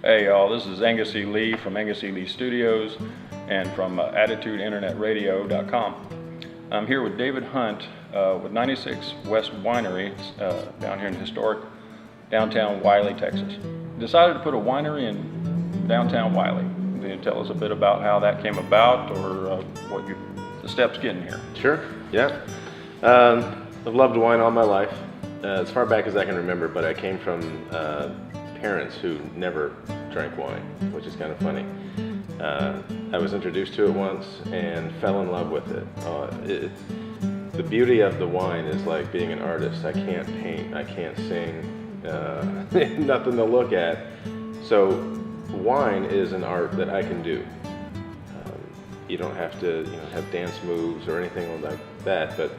Hey y'all, this is Angus E. Lee from Angus E. Lee Studios and from AttitudeInternetRadio.com. I'm here with David Hunt with 96 West Winery down here in historic downtown Wiley, Texas. Decided to put a winery in downtown Wiley. Can you tell us a bit about how that came about or the steps getting here? Sure, yeah. I've loved wine all my life, as far back as I can remember, but I came from parents who never drank wine, which is kind of funny. I was introduced to it once and fell in love with it. The beauty of the wine is like being an artist. I can't paint, I can't sing, nothing to look at. So wine is an art that I can do. You don't have to have dance moves or anything like that, but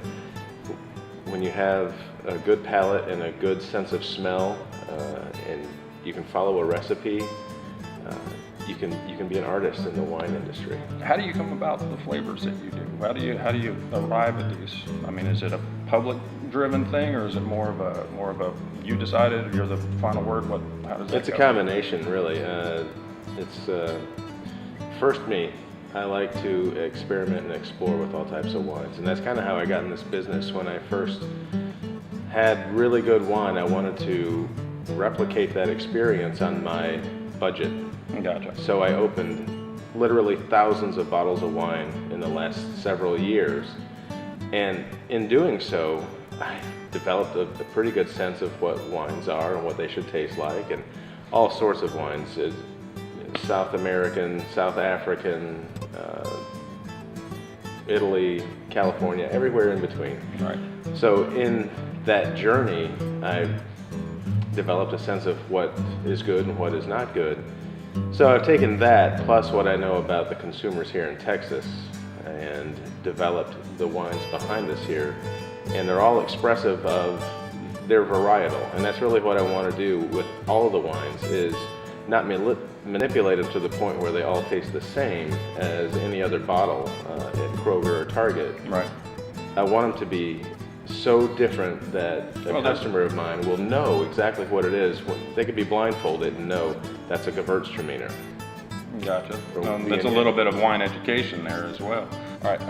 when you have a good palate and a good sense of smell, and you can follow a recipe, you can be an artist in the wine industry. How do you come about the flavors that you do? How do you arrive at these? I mean, is it a public-driven thing, or is it more of a you decided, you're the final word? How does that It's go? a combination, really. It's first me. I like to experiment and explore with all types of wines, and that's kind of how I got in this business. When I first had really good wine, I wanted to replicate that experience on my budget. Gotcha. So I opened literally thousands of bottles of wine in the last several years, and in doing so, I developed a pretty good sense of what wines are and what they should taste like, and all sorts of wines. South American, South African, Italy, California, everywhere in between. Right. So in that journey, I've developed a sense of what is good and what is not good. So I've taken that plus what I know about the consumers here in Texas and developed the wines behind us here, and they're all expressive of their varietal, and that's really what I want to do with all of the wines, is not manipulate them to the point where they all taste the same as any other bottle at Kroger or Target. Right. I want them to be so different that a customer of mine will know exactly what it is. They could be blindfolded and know that's a Gewürztraminer. Gotcha. That's a little bit of wine education there as well. All right.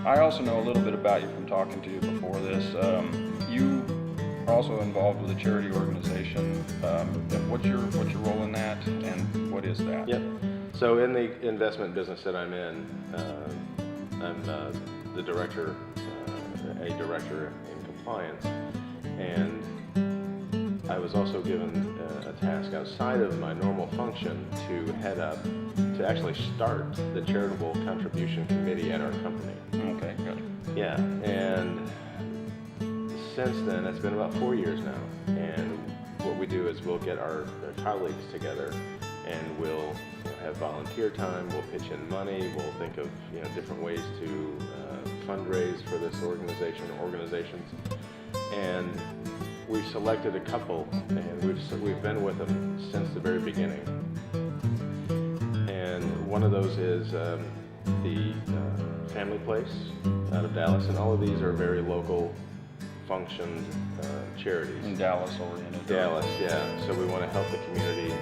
I also know a little bit about you from talking to you before this. You are also involved with a charity organization. What's your role in that, and what is that? Yep. So in the investment business that I'm in, I'm the director, a director in compliance, and I was also given a task outside of my normal function to head up, to actually start the charitable contribution committee at our company. Okay, good. Yeah, and since then, it's been about 4 years now, and what we do is we'll get our colleagues together and we'll have volunteer time, we'll pitch in money, we'll think of different ways to fundraise for this organization or organizations, and we've selected a couple, and we've been with them since the very beginning. And one of those is the Family Place out of Dallas, and all of these are very local functioned charities. In Dallas oriented. Dallas, yeah. So we want to help the community,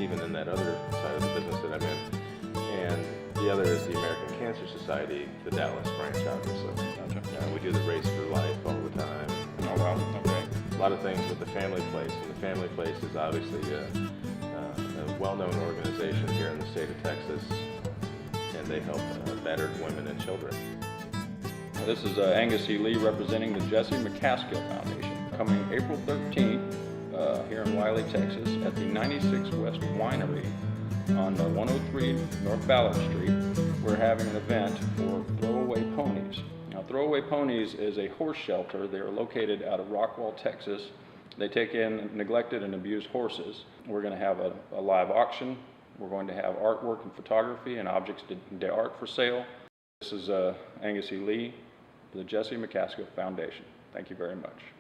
even in that other side of the business that I'm in. And the other is the American Cancer Society, the Dallas branch, obviously. Gotcha. We do the Race for Life all the time. Oh wow. Okay. A lot of things with the Family Place, and the Family Place is obviously a well-known organization here in the state of Texas, and they help battered women and children. This is Angus E. Lee representing the Jesse McCaskill Foundation, coming April 13th here in Wiley, Texas at the 96 West Winery on 103 North Ballard Street. We're having an event for Throwaway Ponies. Now, Throwaway Ponies is a horse shelter. They are located out of Rockwall, Texas. They take in neglected and abused horses. We're going to have a live auction. We're going to have artwork and photography and objects d'art for sale. This is Angus E. Lee, the Jesse McCaskill Foundation. Thank you very much.